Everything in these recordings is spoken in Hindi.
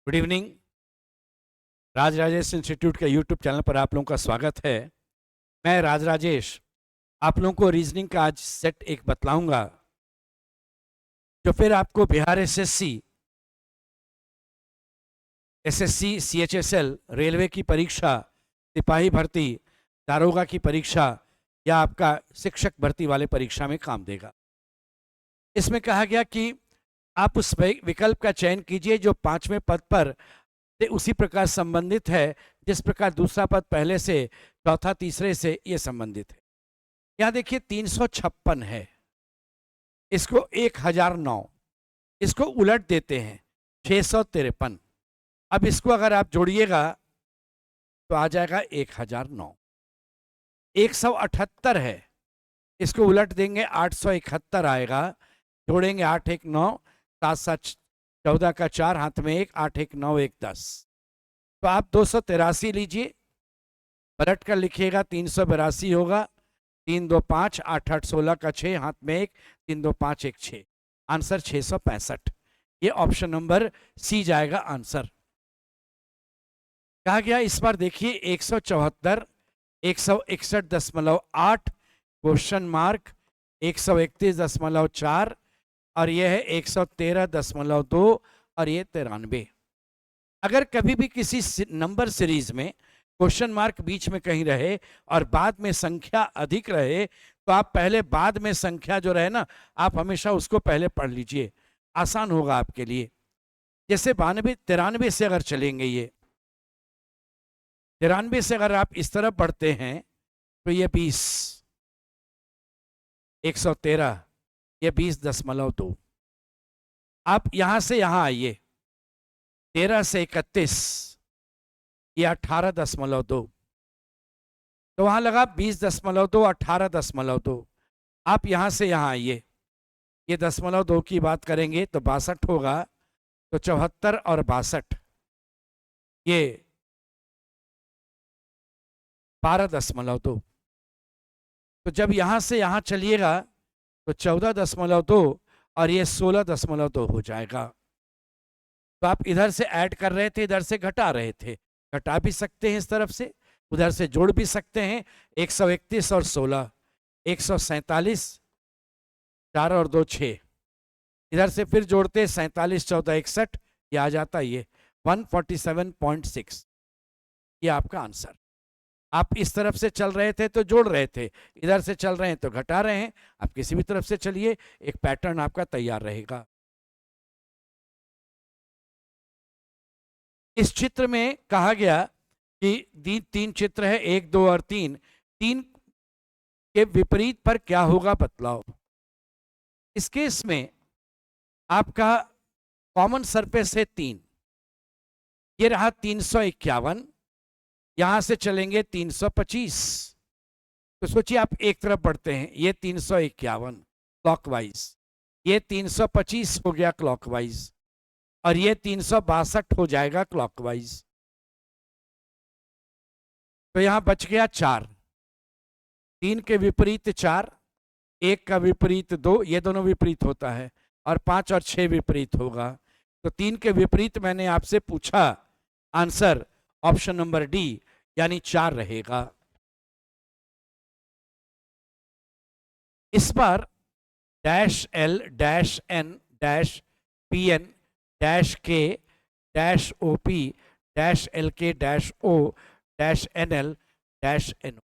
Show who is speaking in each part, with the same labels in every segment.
Speaker 1: Good evening. Raj Rajesh institute के यूट्यूब चैनल पर आप लोगों का स्वागत है। मैं राज राजेश आप लोगों को रीजनिंग का आज सेट एक बतलाऊंगा जो फिर आपको बिहार एसएससी सीएचएसएल रेलवे की परीक्षा, सिपाही भर्ती, दारोगा की परीक्षा या आपका शिक्षक भर्ती वाले परीक्षा में काम देगा। इसमें कहा गया कि आप उस विकल्प का चयन कीजिए जो पांचवें पद पर से उसी प्रकार संबंधित है जिस प्रकार दूसरा पद पहले से, चौथा तीसरे से ये संबंधित है। यहाँ देखिए 356 है, इसको 1009, इसको उलट देते हैं 653। अब इसको अगर आप जोड़िएगा तो आ जाएगा 1009। 178 है, इसको उलट देंगे 871 आएगा, जोड़ेंगे 8 1 9, 7 7 14 का 4, हाथ में 1, 8 1 9 1 10। तो आप 283 लीजिए, पलट कर लिखिएगा 382 होगा, 3 2 5, 8 8 16 का 6, हाथ में 1, 3 2 5 1 6, आंसर 665। ये ऑप्शन नंबर सी जाएगा आंसर। कहा गया इस बार देखिए 174, 161.8, क्वेश्चन मार्क 131.4 और यह है 113.2 और ये 93। अगर कभी भी किसी नंबर सीरीज में क्वेश्चन मार्क बीच में कहीं रहे और बाद में संख्या अधिक रहे तो आप पहले बाद में संख्या जो रहे ना, आप हमेशा उसको पहले पढ़ लीजिए, आसान होगा आपके लिए। जैसे 92 93 से अगर चलेंगे, ये 93 से अगर आप इस तरफ बढ़ते हैं तो ये 20, 113, ये 20.2। आप यहां से यहां आइए, 13 से 31, ये 18.2, तो वहां लगा 20.2, 18.2। आप यहां से यहां आइए, ये 0.2 की बात करेंगे तो 62 होगा, तो 74 और 62 ये 12.2। तो जब यहां से यहां चलिएगा तो 14.2 और ये 16.2 हो जाएगा। तो आप इधर से ऐड कर रहे थे, इधर से घटा रहे थे, घटा भी सकते हैं इस तरफ से, उधर से जोड़ भी सकते हैं। 131 और 16, 147, 4 और 2 6, इधर से फिर जोड़ते 47 14 61, ये आ जाता ये 147.6। ये आपका आंसर। आप इस तरफ से चल रहे थे तो जोड़ रहे थे, इधर से चल रहे हैं तो घटा रहे हैं। आप किसी भी तरफ से चलिए, एक पैटर्न आपका तैयार रहेगा। इस चित्र में कहा गया कि 3 चित्र है, 1 2 और 3, 3 के विपरीत पर क्या होगा बतलाओ। इस केस में आपका कॉमन सरफेस है 3, ये रहा 351, यहां से चलेंगे 325। तो सोचिए आप एक तरफ बढ़ते हैं, ये 351 क्लॉकवाइज, ये 325 हो गया क्लॉकवाइज और ये 362 हो जाएगा क्लॉकवाइज। तो यहां बच गया 4, 3 के विपरीत 4, 1 का विपरीत 2, ये दोनों विपरीत होता है, और 5 और 6 विपरीत होगा। तो 3 के विपरीत मैंने आपसे पूछा, आंसर ऑप्शन नंबर डी यानी 4 रहेगा। इस बार dash L dash N dash P N dash K dash O P dash L K dash O dash N L dash N O.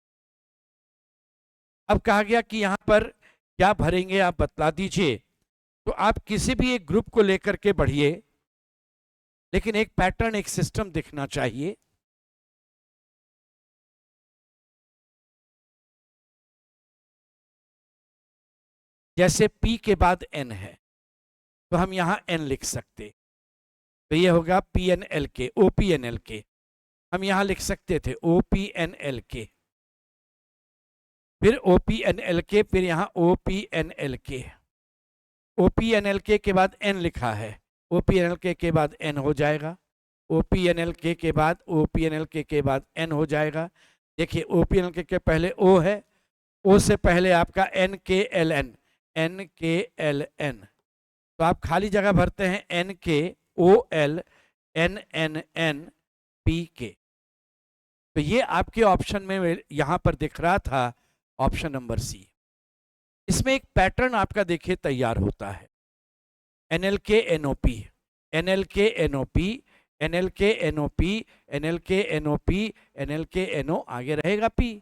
Speaker 1: अब कहा गया कि यहां पर क्या भरेंगे आप बतला दीजिए। तो आप किसी भी एक ग्रुप को लेकर के बढ़िए, लेकिन एक पैटर्न, एक सिस्टम दिखना चाहिए। जैसे P के बाद N है तो हम यहां N लिख सकते, तो ये होगा PNL के, OPNL के। हम यहां लिख सकते थे OPNL के, फिर OPNL के, फिर यहां OPNL के। OPNL के बाद N लिखा है, OPNL के बाद N हो जाएगा, OPNL के बाद OPNL के बाद N हो जाएगा। देखिए OPNL के पहले O है, O से पहले आपका NKLN, NKLN, तो आप खाली जगह भरते हैं NKOL NNNPK। तो ये आपके ऑप्शन में यहां पर दिख रहा था ऑप्शन नंबर सी। इसमें एक पैटर्न आपका देखिए तैयार होता है, NLKNOP, NLKNOP, NLKNOP, NLKNOP, NLKNO, आगे रहेगा P।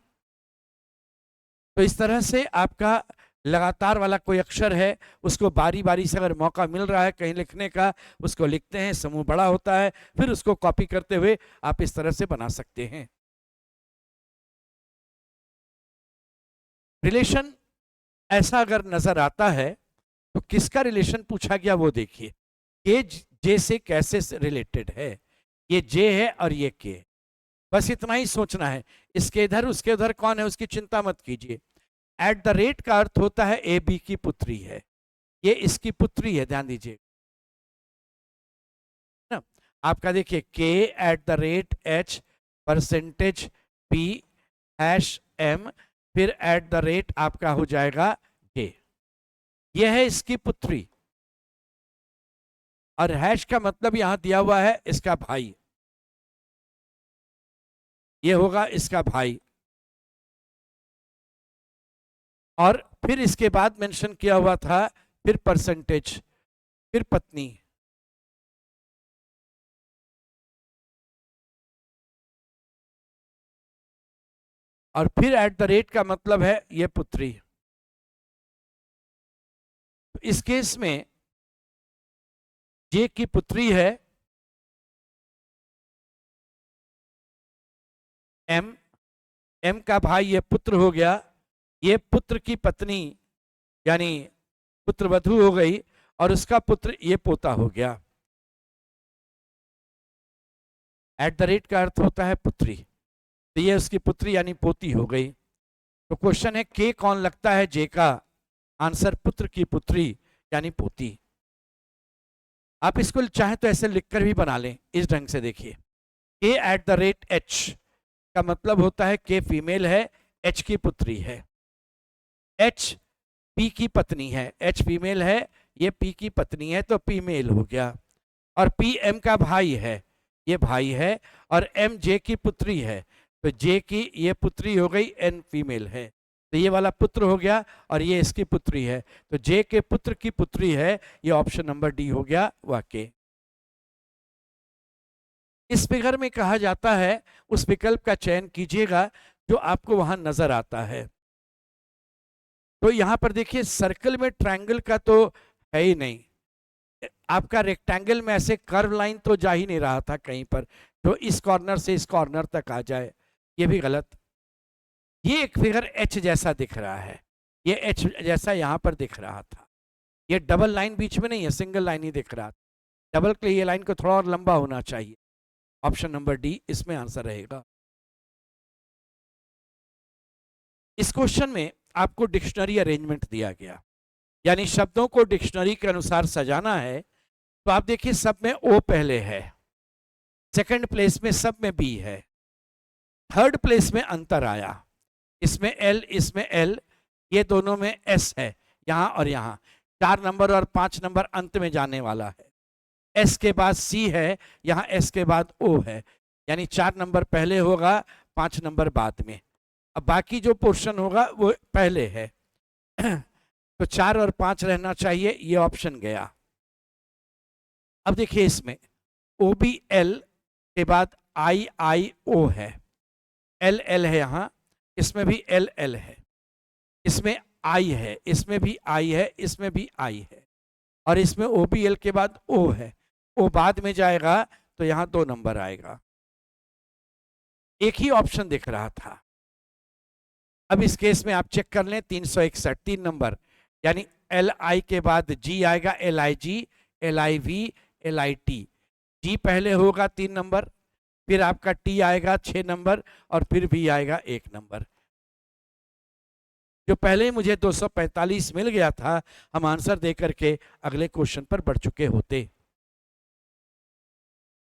Speaker 1: तो इस तरह से आपका लगातार वाला कोई अक्षर है, उसको बारी बारी से अगर मौका मिल रहा है कहीं लिखने का, उसको लिखते हैं, समूह बड़ा होता है, फिर उसको कॉपी करते हुए आप इस तरह से बना सकते हैं। रिलेशन ऐसा अगर नजर आता है तो किसका रिलेशन पूछा गया वो देखिए, के जे से कैसे रिलेटेड है, ये जे है और ये के, बस इतना ही सोचना है। इसके इधर उसके उधर कौन है उसकी चिंता मत कीजिए। एट द रेट का अर्थ होता है ए बी की पुत्री है, ये इसकी पुत्री है, ध्यान दीजिए ना। आपका देखिए K at the rate H percentage P hash M, फिर एट द रेट आपका हो जाएगा जे, ये है इसकी पुत्री। और हैश का मतलब यहां दिया हुआ है इसका भाई, ये होगा इसका भाई। और फिर इसके बाद मेंशन किया हुआ था फिर परसेंटेज, फिर पत्नी, और फिर एट द रेट का मतलब है ये पुत्री। तो इस केस में जे की पुत्री है एम, एम का भाई ये पुत्र हो गया, ये पुत्र की पत्नी यानी पुत्रवधू हो गई, और उसका पुत्र ये पोता हो गया। एट द रेट का अर्थ होता है पुत्री, तो ये उसकी पुत्री यानी पोती हो गई। तो क्वेश्चन है के कौन लगता है जे का, आंसर पुत्र की पुत्री यानी पोती। आप इसको चाहे तो ऐसे लिखकर भी बना लें, इस ढंग से देखिए, K at the rate H का मतलब होता है के फीमेल है, एच की पुत्री है, एच पी की पत्नी है, एच फीमेल है, ये पी की पत्नी है तो पी मेल हो गया, और पी एम का भाई है, ये भाई है, और एम जे की पुत्री है, तो जे की ये पुत्री हो गई, एन फीमेल है, तो ये वाला पुत्र हो गया और ये इसकी पुत्री है, तो जे के पुत्र की पुत्री है, ये ऑप्शन नंबर डी हो गया वाक्य। इस फिगर में कहा जाता है उस विकल्प का चयन कीजिएगा जो आपको वहां नजर आता है। तो यहां पर देखिए सर्कल में ट्रायंगल का तो है ही नहीं, आपका रेक्टेंगल में ऐसे कर्व लाइन तो जा ही नहीं रहा था कहीं पर जो इस कॉर्नर से इस कॉर्नर तक आ जाए, ये भी गलत। ये एक फिगर एच जैसा दिख रहा है, ये एच जैसा यहां पर दिख रहा था, ये डबल लाइन बीच में नहीं है, सिंगल लाइन ही दिख रहा था, डबल के लिए ये लाइन को थोड़ा और लंबा होना चाहिए। ऑप्शन नंबर डी इसमें आंसर रहेगा। इस क्वेश्चन में आपको डिक्शनरी अरेंजमेंट दिया गया, यानी शब्दों को डिक्शनरी के अनुसार सजाना है। तो आप देखिए सब में ओ पहले है, सेकंड प्लेस में सब में बी है, थर्ड प्लेस में अंतर आया, इसमें एल इसमें एल, ये दोनों में एस है, यहां और यहां 4 नंबर और 5 नंबर अंत में जाने वाला है, एस के बाद सी है, यहां एस के बाद ओ है, यानी 4 नंबर पहले होगा 5 नंबर बाद में, अब बाकी जो पोर्शन होगा वो पहले है। तो 4 और 5 रहना चाहिए, ये ऑप्शन गया। अब देखिए इसमें ओ बी एल के बाद आई आई ओ है, एल एल है यहाँ, इसमें भी एल एल है, इसमें आई है, इसमें भी आई है, इसमें भी आई है, और इसमें ओ बी एल के बाद ओ है, ओ बाद में जाएगा तो यहाँ 2 नंबर आएगा। एक ही ऑप्शन दिख रहा था। अब इस केस में आप चेक कर लें 361 3 नंबर, यानी एल आई के बाद जी आएगा, L I G, L I V, L I T, G पहले होगा 3 नंबर, फिर आपका टी आएगा 6 नंबर, और फिर भी आएगा 1 नंबर। जो पहले ही मुझे 245 मिल गया था, हम आंसर दे करके अगले क्वेश्चन पर बढ़ चुके होते।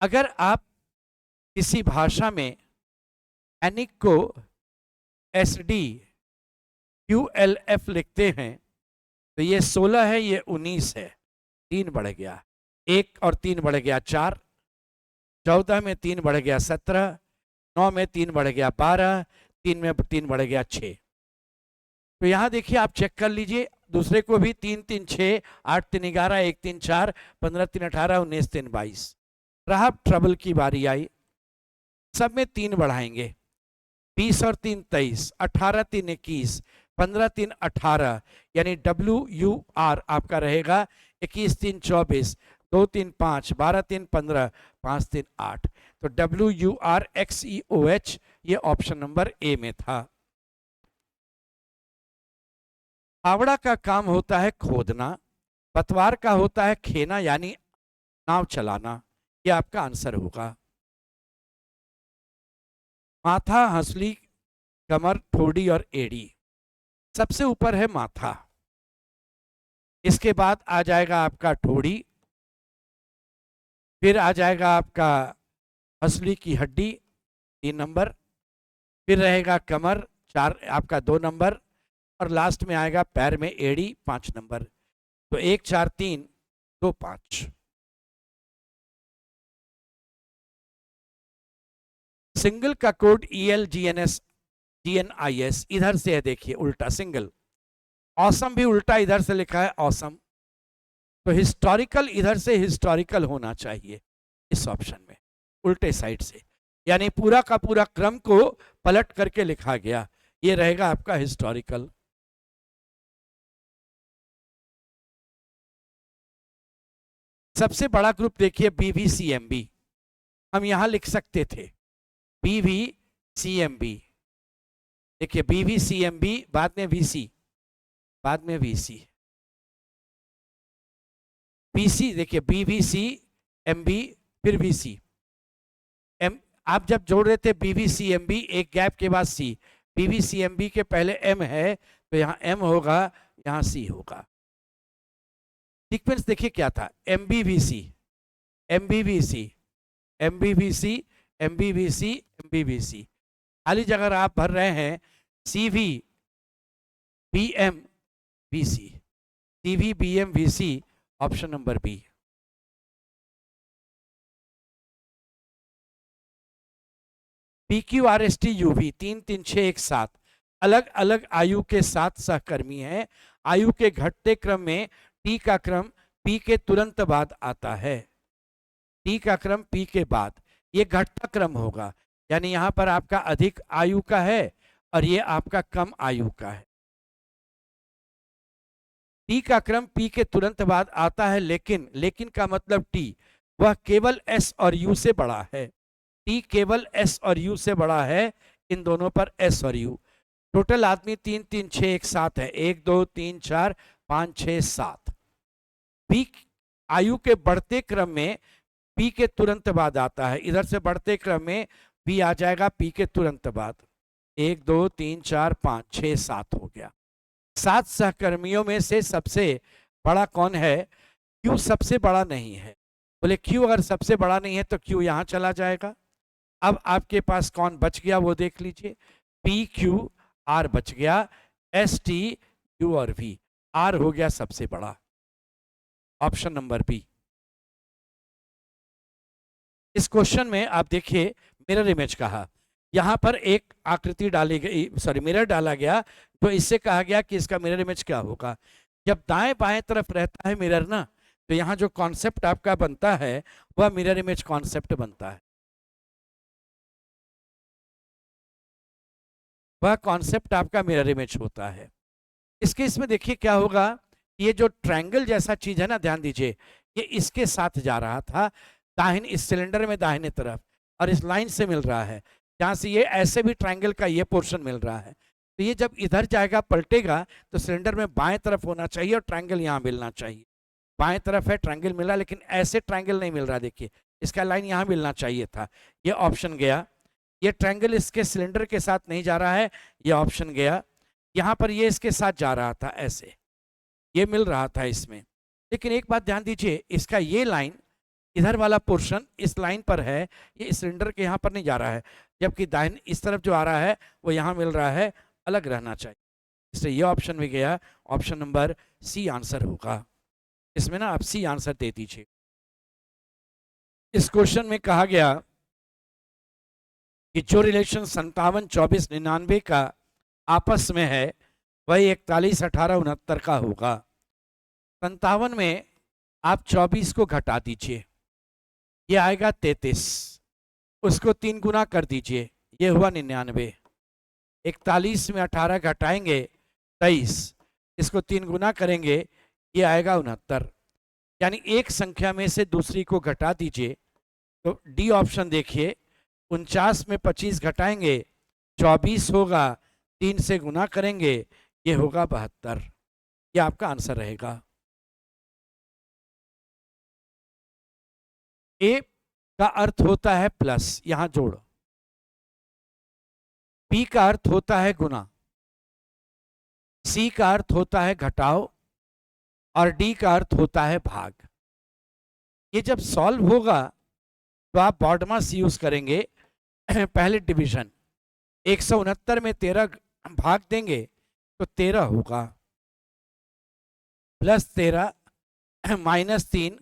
Speaker 1: अगर आप किसी भाषा में एनिक को S D Q L F लिखते हैं तो ये 16 है, ये 19 है, 3 बढ़ गया, 1 और 3 बढ़ गया 4, 14 में 3 बढ़ गया 17, 9 में 3 बढ़ गया 12, 3 में 3 बढ़ गया 6। तो यहाँ देखिए आप चेक कर लीजिए, दूसरे को भी 3 3 6, 8 3 11, 1 3 4, 15 3 18, 19 3 22। रहा ट्रबल की बारी आई, सब में 3 बढ़ाएंगे, 20 और 3 23, 18 3 21, 15 3 18, यानी WUR आपका रहेगा 21 3 24, 2 3 5, 12 3 15, 5 3 8। तो WURXEOH ये ऑप्शन नंबर ए में था। फावड़ा का काम होता है खोदना, पतवार का होता है खेना यानी नाव चलाना। ये आपका आंसर होगा। माथा, हंसली, कमर, ठोड़ी और एड़ी। सबसे ऊपर है माथा, इसके बाद आ जाएगा आपका ठोड़ी, फिर आ जाएगा आपका हंसली की हड्डी 3 नंबर, फिर रहेगा कमर 4 आपका 2 नंबर, और लास्ट में आएगा पैर में एड़ी 5 नंबर। तो 1 4 3 2 5। सिंगल का कोड ELGNS इधर से है, देखिए उल्टा सिंगल। ऑसम भी उल्टा इधर से लिखा है ऑसम। तो हिस्टोरिकल इधर से हिस्टोरिकल होना चाहिए इस ऑप्शन में, उल्टे साइड से, यानी पूरा का पूरा क्रम को पलट करके लिखा गया। ये रहेगा आपका हिस्टोरिकल। सबसे बड़ा ग्रुप देखिए BVCMB, हम यहां लिख सकते थे BVCMB। देखिए BVCMB, बाद में VC, बाद में VC, BC, देखिए BVCMB फिर VC। आप जब जोड़ रहे थे BVCMB, एक गैप के बाद C, BVCMB के पहले M है तो यहाँ M होगा, यहाँ C होगा। सीक्वेंस देखिए क्या था, MBVC, MBVC, MBVC, MBVC, MBVC। खाली जगह आप भर रहे हैं CV BM VC, CV BM VC, option number B. PQRST UV 3 3 6 1 7 अलग अलग आयु के 7 सहकर्मी हैं। आयु के घटते क्रम में T का क्रम P के तुरंत बाद आता है। T का क्रम P के बाद, ये घटता क्रम होगा, यानी यहां पर आपका अधिक आयु का है और ये आपका कम आयु का है। T का क्रम P के तुरंत बाद आता है, लेकिन का मतलब T वह केवल S और U से बड़ा है। T केवल S और U से बड़ा है, इन दोनों पर S और U। टोटल आदमी 3 3 6 1 7 है, 1 2 3 4 5 6 7। P आयु के बढ़ते क्रम में P के तुरंत बाद आता है, इधर से बढ़ते क्रम में P आ जाएगा P के तुरंत बाद। 1 2 3 4 5 6 7 हो गया। 7 सहकर्मियों में से सबसे बड़ा कौन है? Q सबसे बड़ा नहीं है। बोले Q अगर सबसे बड़ा नहीं है तो Q यहां चला जाएगा। अब आपके पास कौन बच गया वो देख लीजिए, PQR बच गया, ST U और V, R हो गया सबसे बड़ा, ऑप्शन नंबर बी। इस क्वेश्चन में आप देखिए मिरर इमेज कहा, यहां पर एक आकृति डाली गई, सॉरी मिरर डाला गया, तो इससे कहा गया कि इसका मिरर इमेज क्या होगा। जब दाएं बाएं तरफ रहता है मिरर ना, तो यहां जो कॉन्सेप्ट आपका बनता है वह मिरर इमेज कॉन्सेप्ट बनता है। वह कॉन्सेप्ट आपका मिरर इमेज होता है। इस केस में देखिए क्या होगा, ये जो ट्रायंगल जैसा चीज है ना, ध्यान दीजिए, ये इसके साथ जा रहा था इस सिलेंडर में दाहिने तरफ, और इस लाइन से मिल रहा है, जहां से ये ऐसे भी ट्रायंगल का ये पोर्शन मिल रहा है। तो ये जब इधर जाएगा पलटेगा तो सिलेंडर में बाएं तरफ होना चाहिए और ट्रायंगल यहाँ मिलना चाहिए। बाएं तरफ है, ट्रायंगल मिला, लेकिन ऐसे ट्रायंगल नहीं मिल रहा। देखिए इसका लाइन यहाँ मिलना चाहिए था, ये ऑप्शन गया। ये ट्रायंगल इसके सिलेंडर के साथ नहीं जा रहा है, ये ऑप्शन गया। यहाँ पर ये इसके साथ जा रहा था, ऐसे ये मिल रहा था इसमें। लेकिन एक बात ध्यान दीजिए, इसका ये लाइन इधर वाला पोर्शन इस लाइन पर है, ये सिलेंडर के यहाँ पर नहीं जा रहा है, जबकि दाहिने इस तरफ जो आ रहा है वो यहाँ मिल रहा है, अलग रहना चाहिए। इसलिए ये ऑप्शन भी गया, ऑप्शन नंबर सी आंसर होगा। इसमें ना आप सी आंसर दे दीजिए। इस क्वेश्चन में कहा गया कि जो रिलेशन 57, 24, 99 का आपस में है वही 41, 18, 69 का होगा। 57 में आप 24 को घटा दीजिए, ये आएगा 33, उसको 3 गुना कर दीजिए, ये हुआ 99। 41 में 18 घटाएंगे 23, इसको 3 गुना करेंगे, ये आएगा 69। यानी एक संख्या में से दूसरी को घटा दीजिए। तो डी ऑप्शन देखिए, 49 में 25 घटाएंगे 24 होगा, 3 से गुना करेंगे, ये होगा 72। ये आपका आंसर रहेगा। ए का अर्थ होता है प्लस, यहां जोड़। बी का अर्थ होता है गुना। सी का अर्थ होता है घटाओ और डी का अर्थ होता है भाग। ये जब सॉल्व होगा तो आप बॉडमास यूज करेंगे। पहले डिवीजन 169 में 13 भाग देंगे तो 13 होगा, प्लस 13 -3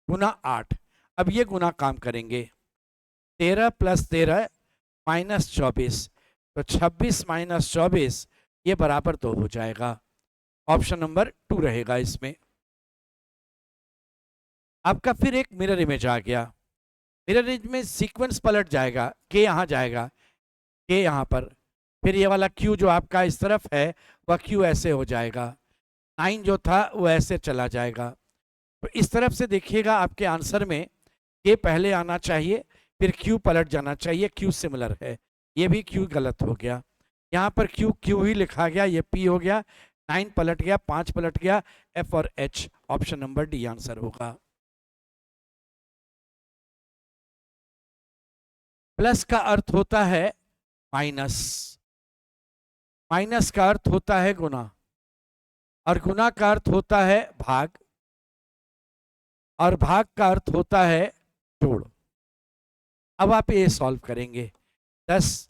Speaker 1: गुना 8। अब ये गुना काम करेंगे, 13 + 13 -24, तो 26 - 24 ये बराबर 2 हो जाएगा। ऑप्शन नंबर 2 रहेगा इसमें। आपका फिर एक मिरर इमेज आ गया। मिरर इमेज में सीक्वेंस पलट जाएगा, के यहाँ जाएगा, के यहाँ पर, फिर ये वाला क्यू जो आपका इस तरफ है वह क्यू ऐसे हो जाएगा, 9 जो था वो ऐसे चला जाएगा। तो इस तरफ से देखिएगा आपके आंसर में के पहले आना चाहिए, फिर क्यू पलट जाना चाहिए, क्यू सिमिलर है, ये भी क्यू गलत हो गया। यहाँ पर क्यू क्यू ही लिखा गया, ये पी हो गया, 9 पलट गया, 5 पलट गया, एफ और H. Option number D answer होगा। प्लस का अर्थ होता है माइनस, माइनस का अर्थ होता है गुना, और गुना का अर्थ होता है भाग, और भाग का अर्थ होता है जोड़। अब आप ये सॉल्व करेंगे, 10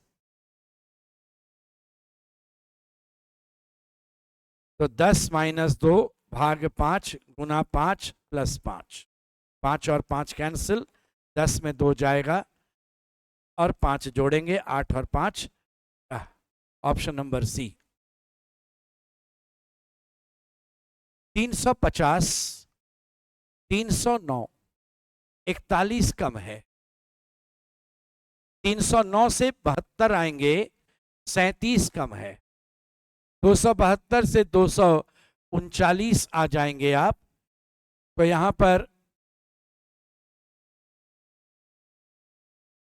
Speaker 1: तो 10 - 2 भाग 5 गुना 5 + 5, 5 और 5 कैंसिल, 10 में 2 जाएगा और 5 जोड़ेंगे, 8 और 5। ऑप्शन नंबर सी। 350, 309, 41 कम है। 309 से 72 आएंगे, 37 कम है। 272 से 239 आ जाएंगे आप, तो यहां पर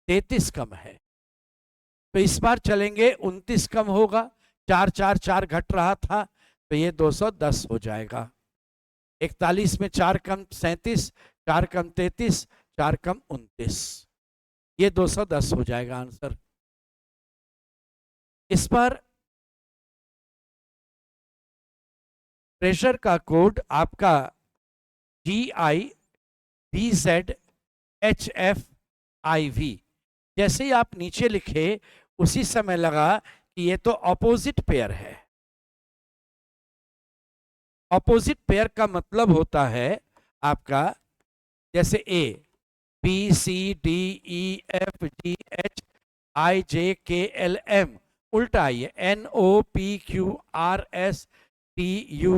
Speaker 1: 33 कम है। तो इस बार चलेंगे 29 कम होगा, 4 4 4 घट रहा था, तो ये 210 हो जाएगा। 41 में 4 कम 37, 4 कम 33, 4 कम 29, ये 210 हो जाएगा आंसर। इस पर प्रेशर का कोड आपका GI VZ HFIV, जैसे ही आप नीचे लिखे उसी समय लगा कि ये तो ऑपोजिट पेयर है। ऑपोजिट पेयर का मतलब होता है आपका, जैसे A B C D E F G H I J K L M, उल्टा आइए N O P Q R S T U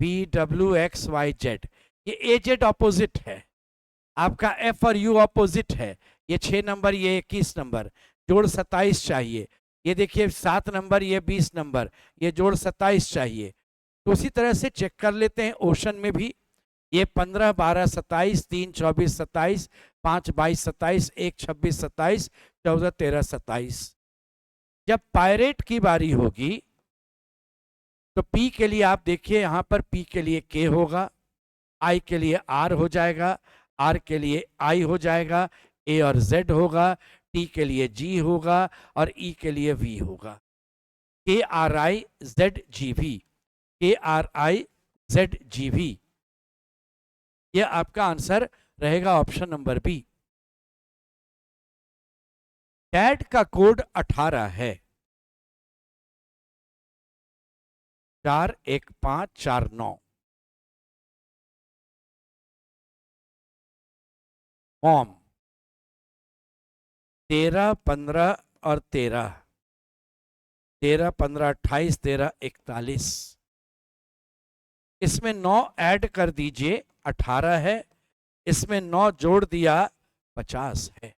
Speaker 1: V W X Y Z, ये A Z ऑपोजिट है। आपका F और U ऑपोजिट है, ये 6 नंबर, ये 21 नंबर, जोड़ 27 चाहिए। ये देखिए 7 नंबर, ये 20 नंबर, ये जोड़ 27 चाहिए। तो उसी तरह से चेक कर लेते हैं ओशन में भी, ये 15 12 27, 3 24 27, 5 22 27, 1 26 27, 14 13 27। जब पायरेट की बारी होगी तो P के लिए आप देखिए, यहां पर P के लिए K होगा, I के लिए R हो जाएगा, R के लिए I हो जाएगा, A और Z होगा, T के लिए G होगा और E के लिए V होगा। KRIZGV, KRIZGV, ये आपका आंसर रहेगा ऑप्शन नंबर बी। कैट का कोड 18 है, 41549। मॉम 13, 15 और 13, 13, 15, 28, 13, 41। इसमें 9 ऐड कर दीजिए, 18 है। इसमें 9 जोड़ दिया, 50 है।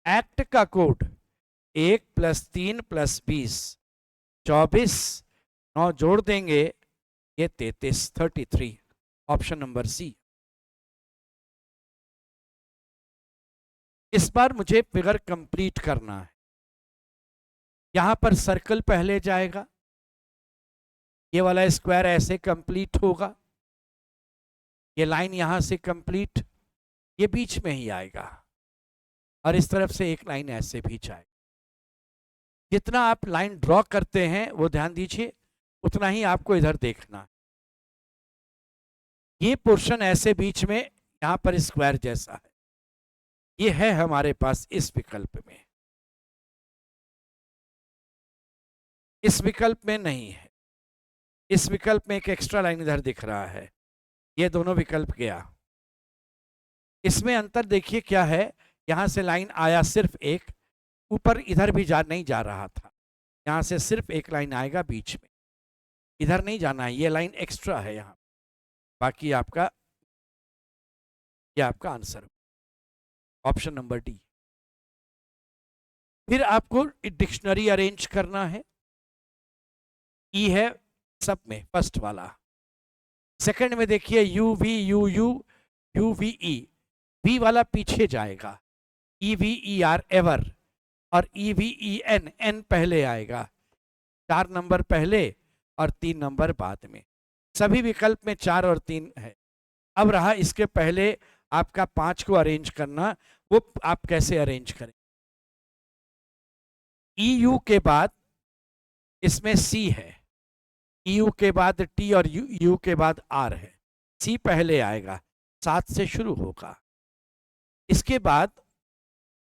Speaker 1: एक्ट का कोड 1 + 3 + 20, 24। 9 जोड़ देंगे, ये 33, 33। Option number C. इस बार मुझे फिगर कंप्लीट करना है। यहां पर सर्कल पहले जाएगा, ये वाला स्क्वायर ऐसे कंप्लीट होगा, ये लाइन यहां से कंप्लीट, ये बीच में ही आएगा, और इस तरफ से एक लाइन ऐसे भी जाएगी। जितना आप लाइन ड्रॉ करते हैं वो ध्यान दीजिए, उतना ही आपको इधर देखना है। ये पोर्शन ऐसे बीच में यहां पर स्क्वायर जैसा है, ये है हमारे पास इस विकल्प में। इस विकल्प में नहीं है, इस विकल्प में एक एक्स्ट्रा लाइन इधर दिख रहा है, ये दोनों विकल्प गया। इसमें अंतर देखिए क्या है, यहां से लाइन आया सिर्फ एक, ऊपर इधर भी नहीं जा रहा था, यहां से सिर्फ एक लाइन आएगा बीच में, इधर नहीं जाना है, ये लाइन एक्स्ट्रा है यहां। बाकी आपका, ये आपका आंसर, ऑप्शन नंबर डी। फिर आपको डिक्शनरी अरेंज करना है। ई है सब में फर्स्ट वाला, सेकंड में देखिए U V U U U V E, V वाला पीछे जाएगा, E V E R ever, और E V E N, N पहले आएगा, 4 नंबर पहले और 3 नंबर बाद में। सभी विकल्प में 4 और 3 है। अब रहा इसके पहले आपका 5 को अरेंज करना, वो आप कैसे अरेंज करें। ई यू के बाद इसमें सी है, यू के बाद टी और यू के बाद आर है, सी पहले आएगा, 7 से शुरू होगा। इसके बाद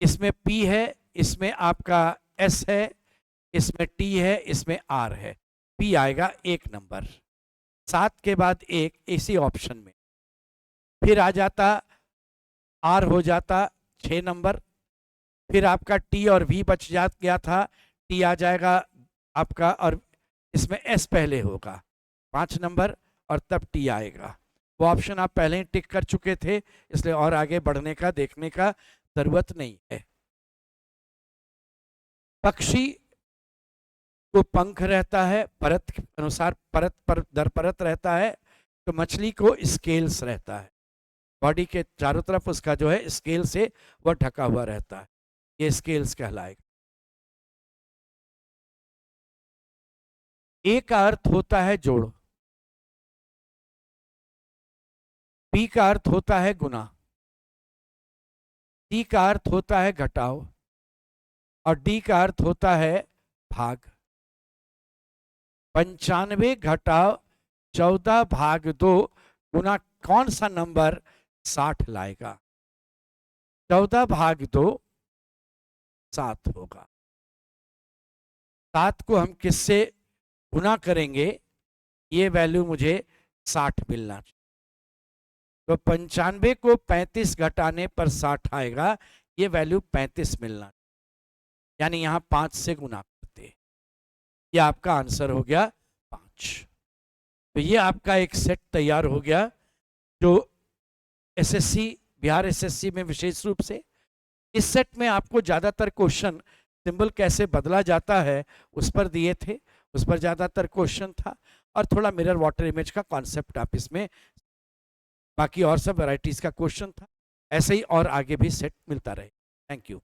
Speaker 1: इसमें पी है, इसमें आपका एस है, इसमें टी है, इसमें आर है, पी आएगा 1 नंबर, 7 के बाद 1 इसी ऑप्शन में। फिर आ जाता आर, हो जाता 6 नंबर, फिर आपका टी और वी बच गया था, टी आ जाएगा आपका, और इसमें एस पहले होगा 5 नंबर, और तब टी आएगा। वो ऑप्शन आप पहले ही टिक कर चुके थे, इसलिए और आगे बढ़ने का, देखने का जरूरत नहीं है। पक्षी को पंख रहता है, परत के अनुसार परत पर दर परत रहता है, तो मछली को स्केल्स रहता है, बॉडी के चारों तरफ उसका जो है स्केल से वह ढका हुआ रहता है, ये स्केल्स कहलाएगा। ए का अर्थ होता है जोड़, बी का अर्थ होता है गुना, सी का अर्थ होता है घटाव, और डी का अर्थ होता है भाग। 95 घटाव 14 भाग 2 गुना कौन सा नंबर 60 लाएगा। 14 भाग 2 7 होगा। 7 को हम किससे गुना करेंगे, ये वैल्यू मुझे 60 मिलना चाहिए। तो 95 को 35 घटाने पर 60 आएगा, ये वैल्यू 35 मिलना, यानी यहां 5 से गुना करते, ये आपका आंसर हो गया 5। तो ये आपका एक सेट तैयार हो गया, जो एसएससी, बिहार एसएससी में विशेष रूप से इस सेट में आपको ज़्यादातर क्वेश्चन सिंबल कैसे बदला जाता है उस पर दिए थे, उस पर ज़्यादातर क्वेश्चन था, और थोड़ा मिरर वाटर इमेज का कॉन्सेप्ट आप इसमें, बाकी और सब वैरायटीज़ का क्वेश्चन था। ऐसे ही और आगे भी सेट मिलता रहे। Thank you.